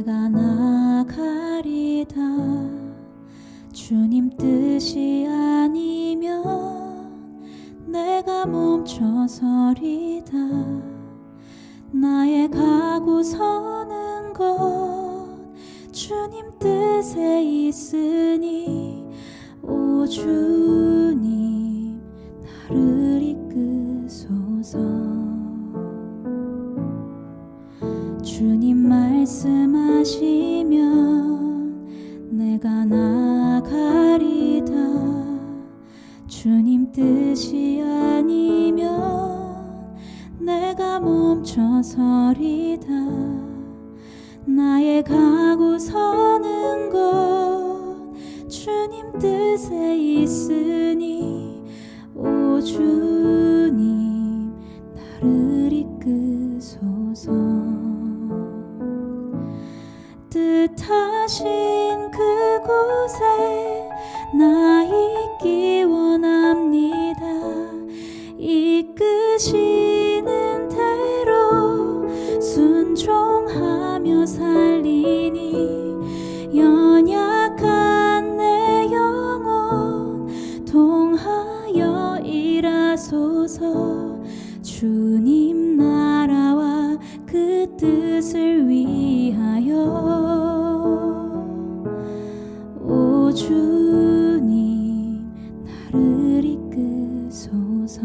내가 나가리다. 주님 뜻이 아니면 내가 멈춰서리다. 나의 가고 서는 것 주님 뜻에 있으니 오 주님 나를 이끄소서. 주님 말씀하시면 내가 나가리다. 주님 뜻이 아니면 내가 멈춰서리다. 나의 가고 서는 것 주님 뜻에 있으니 오 주님 나를 이끄소서. 뜻하신 그곳에 나 있기 원합니다. 이끄시는 대로 순종하며 살리니 연약한 내 영혼 통하여 일하소서. 주님 나라와 그 뜻을 위하여 오 주님 나를 이끄소서.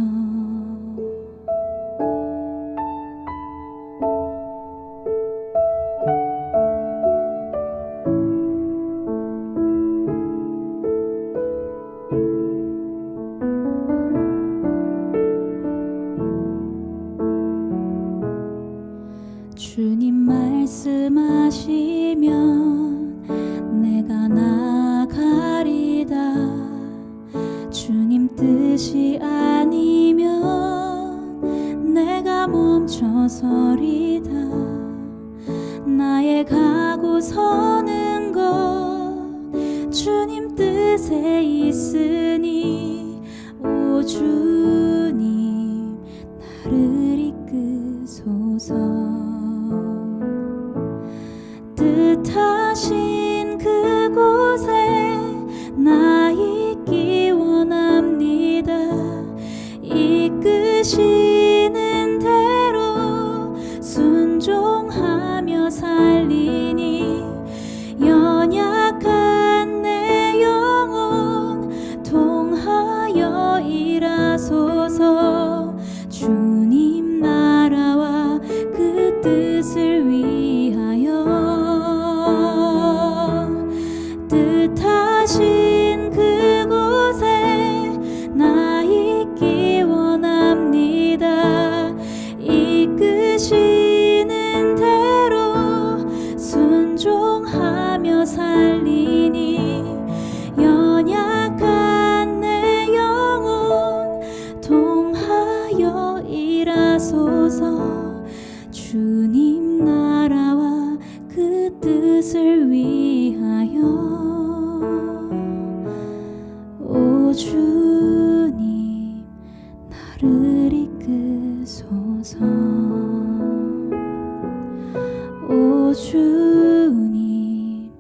주님 말씀하시면 내가 나가리다. 주님 뜻이 아니면 내가 멈춰서리다. 나의 가고 서는 것 주님 뜻에 있으니 오 주님 나를 이끄소서. 뜻하신 그곳에 나 있기 원합니다. 이끄시는 대로 순종하며 살리니 연약한 내 영혼 통하여 일하소서. 주님 나라와 그 뜻을 위하여 뜻하신 그곳에 나 있기 원합니다. 이끄시는 대로 순종하며 살리니 연약한 내 영혼 통하여 일하소서. 주님 나라와 그 뜻을 위하여 오 주님 나를 이끄소서. 오 주님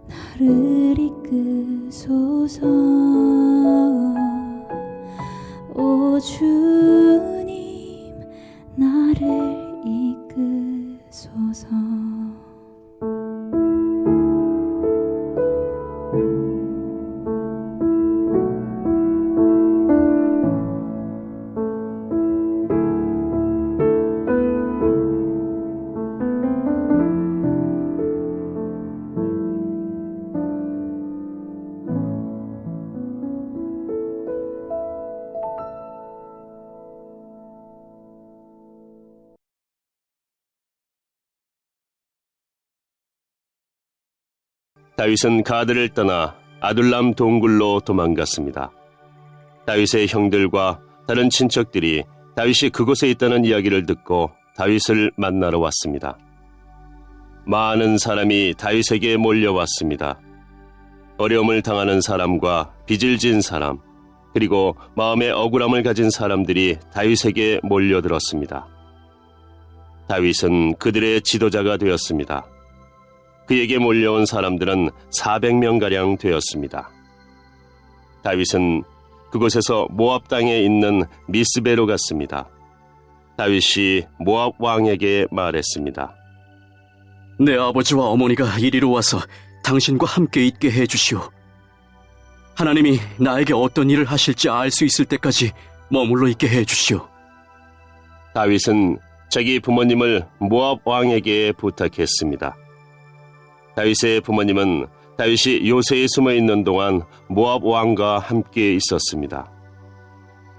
나를 이끄소서. 오 주님 나를 이끄소서. 다윗은 가드를 떠나 아둘람 동굴로 도망갔습니다. 다윗의 형들과 다른 친척들이 다윗이 그곳에 있다는 이야기를 듣고 다윗을 만나러 왔습니다. 많은 사람이 다윗에게 몰려왔습니다. 어려움을 당하는 사람과 빚을 진 사람, 그리고 마음의 억울함을 가진 사람들이 다윗에게 몰려들었습니다. 다윗은 그들의 지도자가 되었습니다. 그에게 몰려온 사람들은 400명가량 되었습니다. 다윗은 그곳에서 모압 땅에 있는 미스베로 갔습니다. 다윗이 모압 왕에게 말했습니다. 내 아버지와 어머니가 이리로 와서 당신과 함께 있게 해주시오. 하나님이 나에게 어떤 일을 하실지 알 수 있을 때까지 머물러 있게 해주시오. 다윗은 자기 부모님을 모압 왕에게 부탁했습니다. 다윗의 부모님은 다윗이 요새에 숨어 있는 동안 모압 왕과 함께 있었습니다.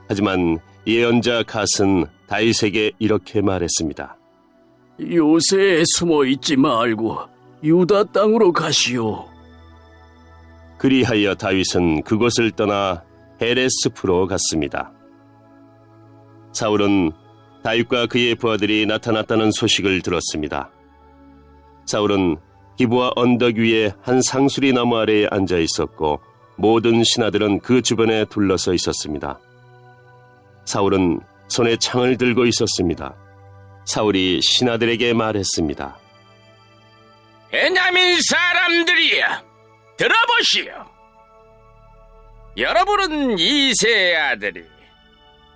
하지만 예언자 갓은 다윗에게 이렇게 말했습니다. 요새에 숨어 있지 말고 유다 땅으로 가시오. 그리하여 다윗은 그곳을 떠나 헤레스프로 갔습니다. 사울은 다윗과 그의 부하들이 나타났다는 소식을 들었습니다. 사울은 기브아 언덕 위에 한 상수리 나무 아래에 앉아 있었고 모든 신하들은 그 주변에 둘러서 있었습니다. 사울은 손에 창을 들고 있었습니다. 사울이 신하들에게 말했습니다. 베냐민 사람들이여, 들어보시오. 여러분은 이새의 아들이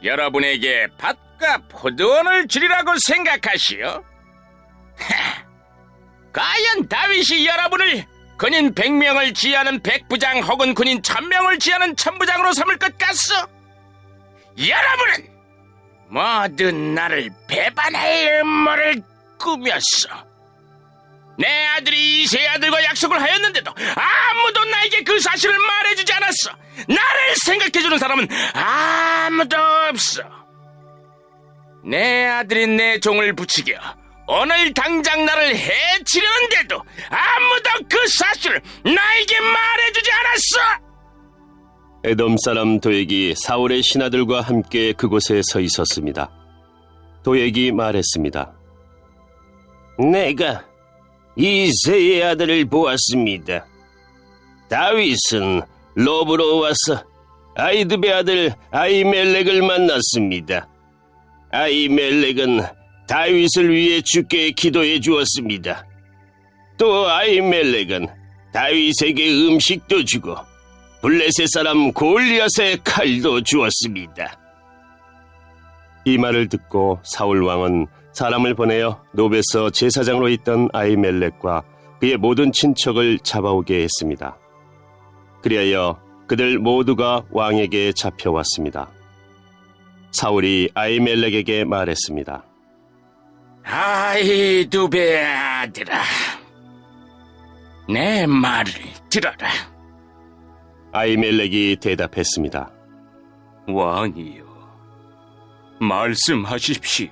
여러분에게 밭과 포도원을 주리라고 생각하시오? 과연 다윗이 여러분을 군인 100명을 지휘하는 백부장 혹은 군인 1000명을 지휘하는 천부장으로 삼을 것 같소? 여러분은 모두 나를 배반할 음모를 꾸몄어. 내 아들이 이새의 아들과 약속을 하였는데도 아무도 나에게 그 사실을 말해주지 않았어. 나를 생각해주는 사람은 아무도 없어. 내 아들이 내 종을 부추겨 오늘 당장 나를 해치려는데도 아무도 그 사실을 나에게 말해주지 않았어. 에돔 사람 도액이 사울의 신하들과 함께 그곳에 서 있었습니다. 도액이 말했습니다. 내가 이새의 아들을 보았습니다. 다윗은 롭으로 와서 아이드베 아들 아히멜렉을 만났습니다. 아히멜렉은 다윗을 위해 주께 기도해 주었습니다. 또 아히멜렉은 다윗에게 음식도 주고 블레셋 사람 골리앗의 칼도 주었습니다. 이 말을 듣고 사울 왕은 사람을 보내어 노베서 제사장으로 있던 아히멜렉과 그의 모든 친척을 잡아오게 했습니다. 그리하여 그들 모두가 왕에게 잡혀왔습니다. 사울이 아히멜렉에게 말했습니다. 아히두베 아들아, 내 말을 들어라. 아히멜렉이 대답했습니다. 왕이여, 말씀하십시오.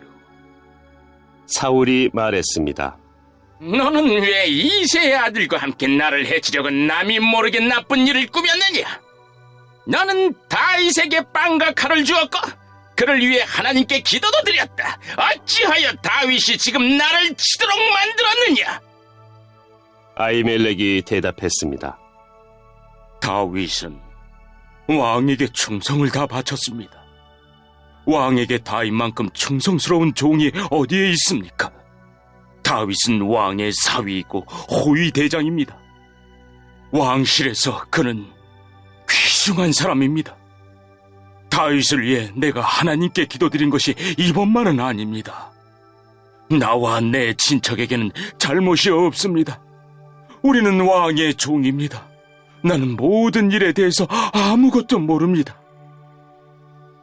사울이 말했습니다. 너는 왜 이새의 아들과 함께 나를 해치려고 남이 모르게 나쁜 일을 꾸몄느냐? 너는 다윗에게 빵과 칼을 주었고 그를 위해 하나님께 기도도 드렸다. 어찌하여 다윗이 지금 나를 치도록 만들었느냐? 아히멜렉이 대답했습니다. 다윗은 왕에게 충성을 다 바쳤습니다. 왕에게 다윗만큼 충성스러운 종이 어디에 있습니까? 다윗은 왕의 사위이고 호위 대장입니다. 왕실에서 그는 귀중한 사람입니다. 다윗을 위해 내가 하나님께 기도드린 것이 이번만은 아닙니다. 나와 내 친척에게는 잘못이 없습니다. 우리는 왕의 종입니다. 나는 모든 일에 대해서 아무것도 모릅니다.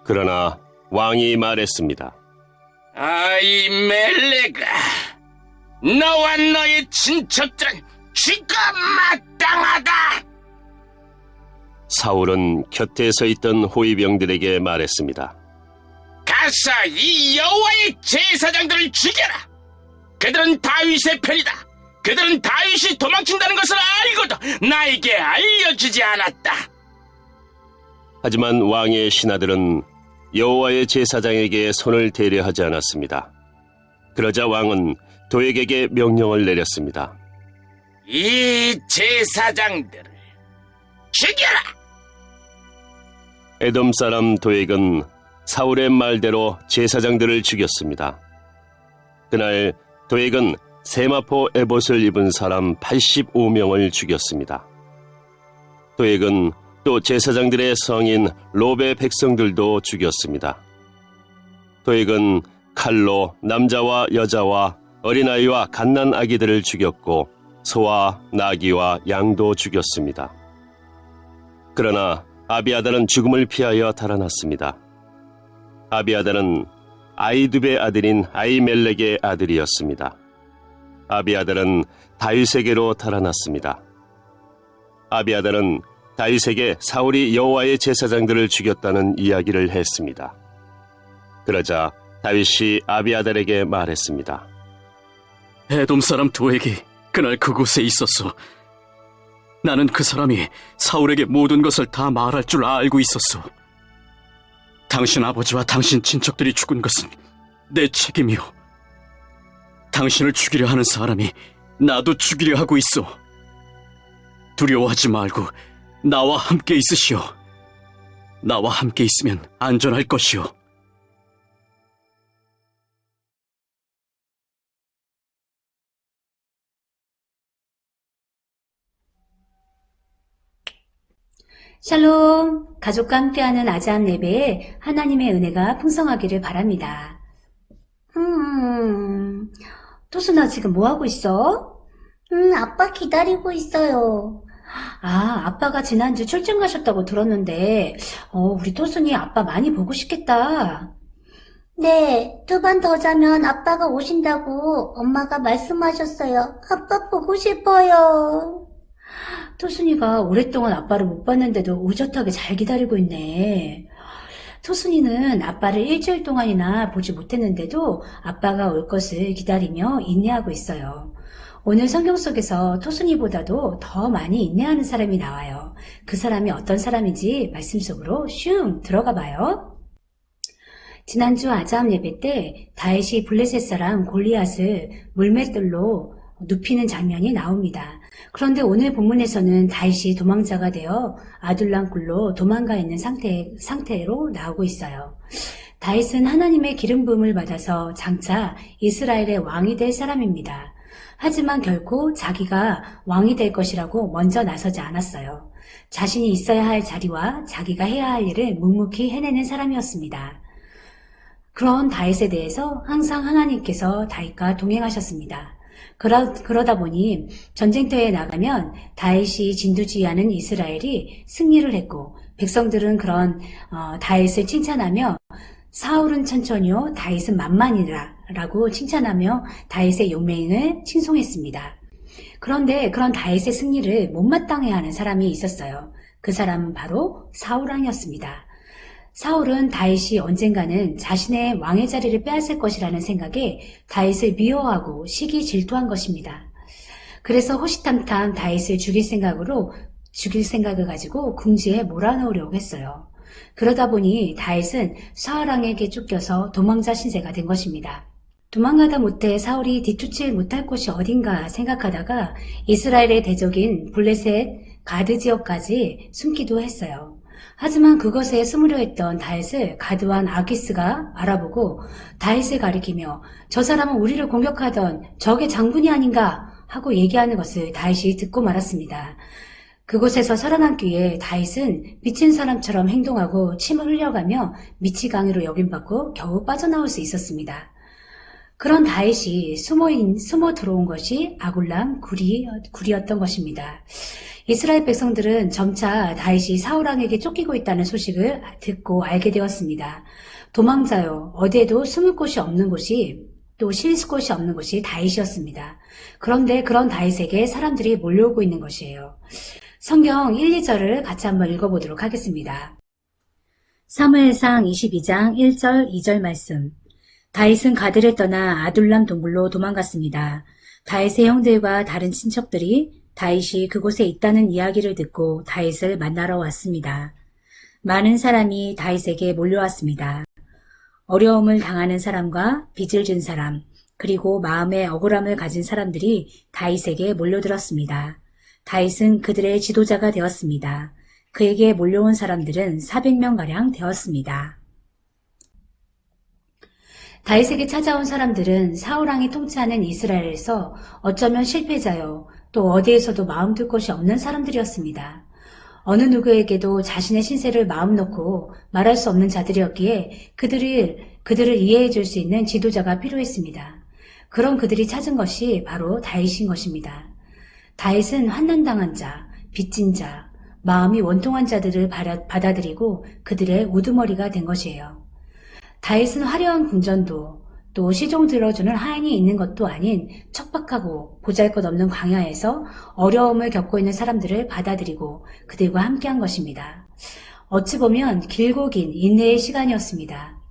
그러나 왕이 말했습니다. 아히멜렉아, 너와 너의 친척들은 죽어 마땅하다. 사울은 곁에 서 있던 호위병들에게 말했습니다. 가서 이 여호와의 제사장들을 죽여라. 그들은 다윗의 편이다. 그들은 다윗이 도망친다는 것을 알고도 나에게 알려주지 않았다. 하지만 왕의 신하들은 여호와의 제사장에게 손을 대려 하지 않았습니다. 그러자 왕은 도액에게 명령을 내렸습니다. 이 제사장들을 죽여라. 에돔 사람 도액은 사울의 말대로 제사장들을 죽였습니다. 그날 도액은 세마포 에봇을 입은 사람 85명을 죽였습니다. 도액은 또 제사장들의 성인 롭의 백성들도 죽였습니다. 도액은 칼로 남자와 여자와 어린아이와 갓난 아기들을 죽였고 소와 나귀와 양도 죽였습니다. 그러나 아비아달은 죽음을 피하여 달아났습니다. 아비아달은 아이두베의 아들인 아이멜렉의 아들이었습니다. 아비아달은 다윗에게로 달아났습니다. 아비아달은 다윗에게 사울이 여호와의 제사장들을 죽였다는 이야기를 했습니다. 그러자 다윗이 아비아달에게 말했습니다. 에돔 사람 도액이 그날 그곳에 있었어. 나는 그 사람이 사울에게 모든 것을 다 말할 줄 알고 있었어. 당신 아버지와 당신 친척들이 죽은 것은 내 책임이요. 당신을 죽이려 하는 사람이 나도 죽이려 하고 있어. 두려워하지 말고 나와 함께 있으시오. 나와 함께 있으면 안전할 것이오. 샬롬, 가족과 함께하는 아자함 예배에 하나님의 은혜가 풍성하기를 바랍니다. 토순아 지금 뭐하고 있어? 아빠 기다리고 있어요. 아, 아빠가 지난주 출장 가셨다고 들었는데, 우리 토순이 아빠 많이 보고 싶겠다. 네, 2번 더 자면 아빠가 오신다고 엄마가 말씀하셨어요. 아빠 보고 싶어요. 토순이가 오랫동안 아빠를 못 봤는데도 의젓하게 잘 기다리고 있네. 토순이는 아빠를 일주일 동안이나 보지 못했는데도 아빠가 올 것을 기다리며 인내하고 있어요. 오늘 성경 속에서 토순이보다도 더 많이 인내하는 사람이 나와요. 그 사람이 어떤 사람인지 말씀 속으로 슝 들어가 봐요. 지난주 아자함 예배 때 다윗이 블레셋 사람 골리앗을 물맷돌로 눕히는 장면이 나옵니다. 그런데 오늘 본문에서는 다윗이 도망자가 되어 아둘람 굴로 도망가 있는 상태로 나오고 있어요. 다윗은 하나님의 기름 부음을 받아서 장차 이스라엘의 왕이 될 사람입니다. 하지만 결코 자기가 왕이 될 것이라고 먼저 나서지 않았어요. 자신이 있어야 할 자리와 자기가 해야 할 일을 묵묵히 해내는 사람이었습니다. 그런 다윗에 대해서 항상 하나님께서 다윗과 동행하셨습니다. 그러다 보니 전쟁터에 나가면 다윗이 진두지휘하는 이스라엘이 승리를 했고 백성들은 그런 다윗을 칭찬하며 사울은 천천히요 다윗은 만만이라 라고 칭찬하며 다윗의 용맹을 칭송했습니다. 그런데 그런 다윗의 승리를 못마땅해하는 사람이 있었어요. 그 사람은 바로 사울 왕이었습니다. 사울은 다윗이 언젠가는 자신의 왕의 자리를 빼앗을 것이라는 생각에 다윗을 미워하고 시기 질투한 것입니다. 그래서 호시탐탐 다윗을 죽일 생각을 가지고 궁지에 몰아넣으려고 했어요. 그러다 보니 다윗은 사울 왕에게 쫓겨서 도망자 신세가 된 것입니다. 도망가다 못해 사울이 뒤쫓지 못할 곳이 어딘가 생각하다가 이스라엘의 대적인 블레셋 가드 지역까지 숨기도 했어요. 하지만 그것에 숨으려 했던 다윗을 가드완 아기스가 알아보고 다윗을 가리키며 저 사람은 우리를 공격하던 적의 장군이 아닌가 하고 얘기하는 것을 다윗이 듣고 말았습니다. 그곳에서 살아남기 위해 다윗은 미친 사람처럼 행동하고 침을 흘려가며 미치광이로 여김받고 겨우 빠져나올 수 있었습니다. 그런 다윗이 숨어 들어온 것이 아굴람 굴이었던 것입니다. 이스라엘 백성들은 점차 다윗이 사울 왕에게 쫓기고 있다는 소식을 듣고 알게 되었습니다. 도망자요, 어디에도 숨을 곳이 없는 곳이 또 쉴 곳이 없는 곳이 다윗이었습니다. 그런데 그런 다윗에게 사람들이 몰려오고 있는 것이에요. 성경 1, 2절을 같이 한번 읽어보도록 하겠습니다. 사무엘상 22장 1절 2절 말씀. 다윗은 가드를 떠나 아둘람 동굴로 도망갔습니다. 다윗의 형들과 다른 친척들이 다윗이 그곳에 있다는 이야기를 듣고 다윗을 만나러 왔습니다. 많은 사람이 다윗에게 몰려왔습니다. 어려움을 당하는 사람과 빚을 진 사람, 그리고 마음의 억울함을 가진 사람들이 다윗에게 몰려들었습니다. 다윗은 그들의 지도자가 되었습니다. 그에게 몰려온 사람들은 400명가량 되었습니다. 다윗에게 찾아온 사람들은 사울왕이 통치하는 이스라엘에서 어쩌면 실패자요, 또 어디에서도 마음 둘 곳이 없는 사람들이었습니다. 어느 누구에게도 자신의 신세를 마음 놓고 말할 수 없는 자들이었기에 그들을 이해해 줄 수 있는 지도자가 필요했습니다. 그런 그들이 찾은 것이 바로 다윗인 것입니다. 다윗은 환난당한 자, 빚진 자, 마음이 원통한 자들을 받아들이고 그들의 우두머리가 된 것이에요. 다윗은 화려한 궁전도 또 시종 들어주는 하인이 있는 것도 아닌 척박하고 보잘것없는 광야에서 어려움을 겪고 있는 사람들을 받아들이고 그들과 함께한 것입니다. 어찌 보면 길고 긴 인내의 시간이었습니다.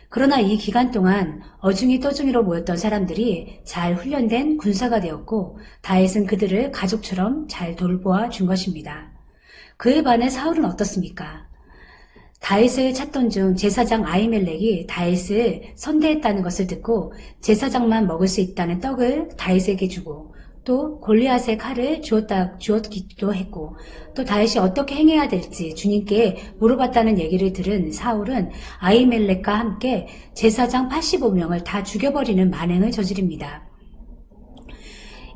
그러나 이 기간 동안 어중이 떠중이로 모였던 사람들이 잘 훈련된 군사가 되었고 다윗은 그들을 가족처럼 잘 돌보아 준 것입니다. 그에 반해 사울은 어떻습니까? 다윗을 찾던 중 제사장 아히멜렉이 다윗을 선대했다는 것을 듣고 제사장만 먹을 수 있다는 떡을 다윗에게 주고 또 골리앗의 칼을 주었기도 했고 또 다윗이 어떻게 행해야 될지 주님께 물어봤다는 얘기를 들은 사울은 아히멜렉과 함께 제사장 85명을 다 죽여버리는 만행을 저지릅니다.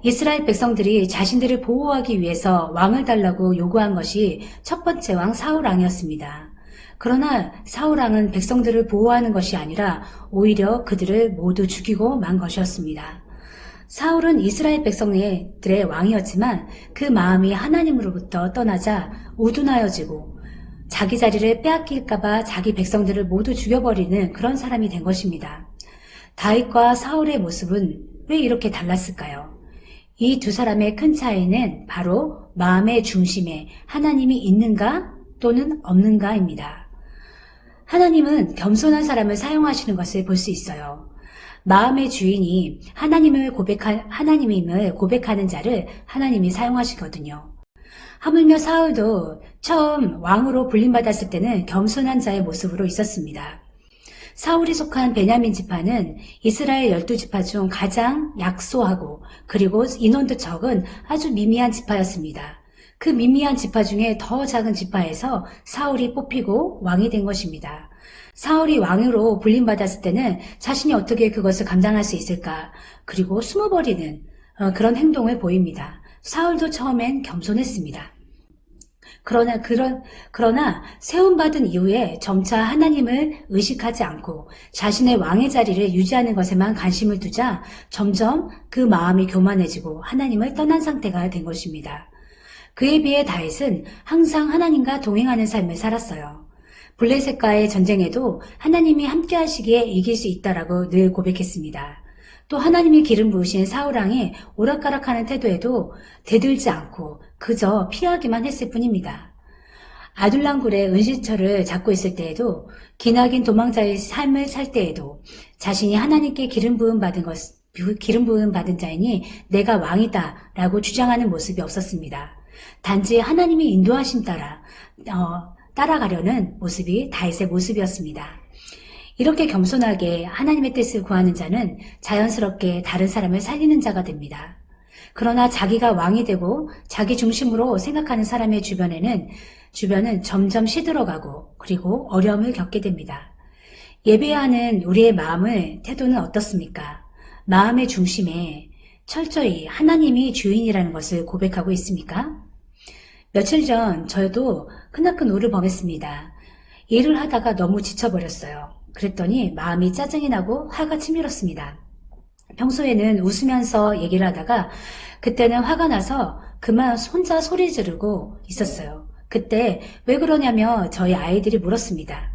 이스라엘 백성들이 자신들을 보호하기 위해서 왕을 달라고 요구한 것이 첫 번째 왕 사울왕이었습니다. 그러나 사울왕은 백성들을 보호하는 것이 아니라 오히려 그들을 모두 죽이고 만 것이었습니다. 사울은 이스라엘 백성들의 왕이었지만 그 마음이 하나님으로부터 떠나자 우둔하여지고 자기 자리를 빼앗길까봐 자기 백성들을 모두 죽여버리는 그런 사람이 된 것입니다. 다윗과 사울의 모습은 왜 이렇게 달랐을까요? 이 두 사람의 큰 차이는 바로 마음의 중심에 하나님이 있는가 또는 없는가입니다. 하나님은 겸손한 사람을 사용하시는 것을 볼 수 있어요. 마음의 주인이 하나님임을 고백하는 자를 하나님이 사용하시거든요. 하물며 사울도 처음 왕으로 불림받았을 때는 겸손한 자의 모습으로 있었습니다. 사울이 속한 베냐민 지파는 이스라엘 12지파 중 가장 약소하고 그리고 인원도 적은 아주 미미한 지파였습니다. 그 미미한 지파 중에 더 작은 지파에서 사울이 뽑히고 왕이 된 것입니다. 사울이 왕으로 불림받았을 때는 자신이 어떻게 그것을 감당할 수 있을까, 그리고 숨어버리는 그런 행동을 보입니다. 사울도 처음엔 겸손했습니다. 그러나 세움받은 이후에 점차 하나님을 의식하지 않고 자신의 왕의 자리를 유지하는 것에만 관심을 두자 점점 그 마음이 교만해지고 하나님을 떠난 상태가 된 것입니다. 그에 비해 다윗은 항상 하나님과 동행하는 삶을 살았어요. 블레셋과의 전쟁에도 하나님이 함께 하시기에 이길 수 있다라고 늘 고백했습니다. 또 하나님이 기름 부으신 사울왕이 오락가락하는 태도에도 대들지 않고 그저 피하기만 했을 뿐입니다. 아둘람굴의 은신처를 잡고 있을 때에도 기나긴 도망자의 삶을 살 때에도 자신이 하나님께 기름 부음 받은 자이니 내가 왕이다 라고 주장하는 모습이 없었습니다. 단지 하나님이 인도하신 따라가려는 모습이 다윗의 모습이었습니다. 이렇게 겸손하게 하나님의 뜻을 구하는 자는 자연스럽게 다른 사람을 살리는 자가 됩니다. 그러나 자기가 왕이 되고 자기 중심으로 생각하는 사람의 주변은 점점 시들어가고 그리고 어려움을 겪게 됩니다. 예배하는 우리의 태도는 어떻습니까? 마음의 중심에 철저히 하나님이 주인이라는 것을 고백하고 있습니까? 며칠 전 저도 크나큰 오를 범했습니다. 일을 하다가 너무 지쳐버렸어요. 그랬더니 마음이 짜증이 나고 화가 치밀었습니다. 평소에는 웃으면서 얘기를 하다가 그때는 화가 나서 그만 혼자 소리 지르고 있었어요. 그때 왜 그러냐며 저희 아이들이 물었습니다.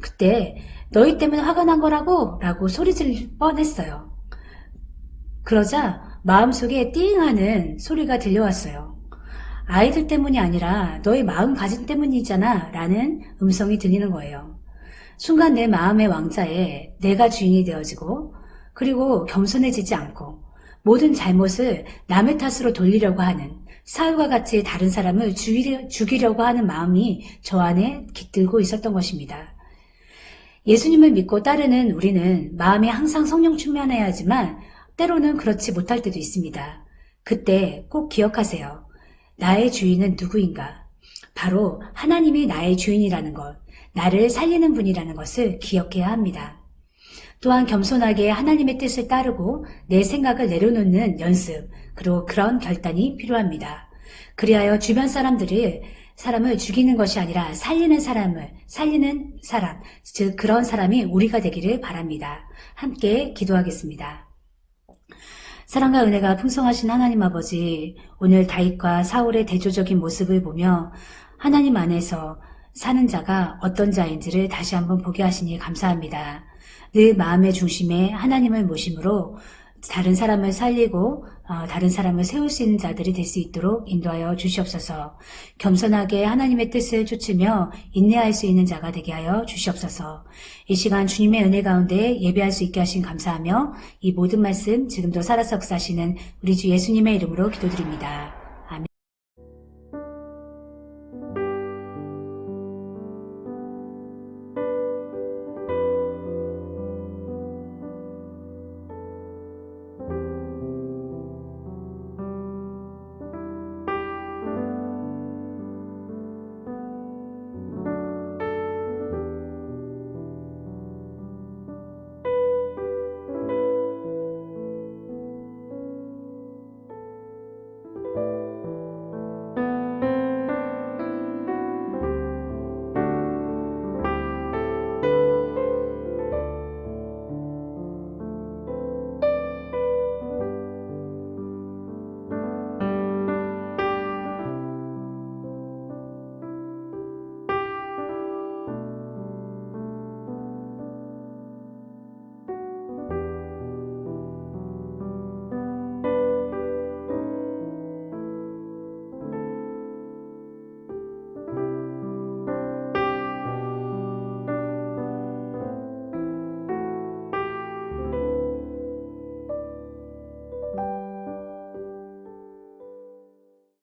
그때 너희 때문에 화가 난 거라고? 라고 소리 지를 뻔했어요. 그러자 마음속에 띵하는 소리가 들려왔어요. 아이들 때문이 아니라 너의 마음가짐 때문이잖아 라는 음성이 들리는 거예요. 순간 내 마음의 왕자에 내가 주인이 되어지고 그리고 겸손해지지 않고 모든 잘못을 남의 탓으로 돌리려고 하는 사울과 같이 다른 사람을 죽이려고 하는 마음이 저 안에 깃들고 있었던 것입니다. 예수님을 믿고 따르는 우리는 마음에 항상 성령 충만해야 하지만 때로는 그렇지 못할 때도 있습니다. 그때 꼭 기억하세요. 나의 주인은 누구인가? 바로 하나님이 나의 주인이라는 것, 나를 살리는 분이라는 것을 기억해야 합니다. 또한 겸손하게 하나님의 뜻을 따르고 내 생각을 내려놓는 연습, 그리고 그런 결단이 필요합니다. 그리하여 주변 사람을 죽이는 것이 아니라 살리는 사람, 즉 그런 사람이 우리가 되기를 바랍니다. 함께 기도하겠습니다. 사랑과 은혜가 풍성하신 하나님 아버지, 오늘 다윗과 사울의 대조적인 모습을 보며 하나님 안에서 사는 자가 어떤 자인지를 다시 한번 보게 하시니 감사합니다. 늘 마음의 중심에 하나님을 모심으로 다른 사람을 살리고 다른 사람을 세울 수 있는 자들이 될 수 있도록 인도하여 주시옵소서. 겸손하게 하나님의 뜻을 쫓으며 인내할 수 있는 자가 되게 하여 주시옵소서. 이 시간 주님의 은혜 가운데 예배할 수 있게 하신 감사하며 이 모든 말씀 지금도 살아서 역사하시는 우리 주 예수님의 이름으로 기도드립니다.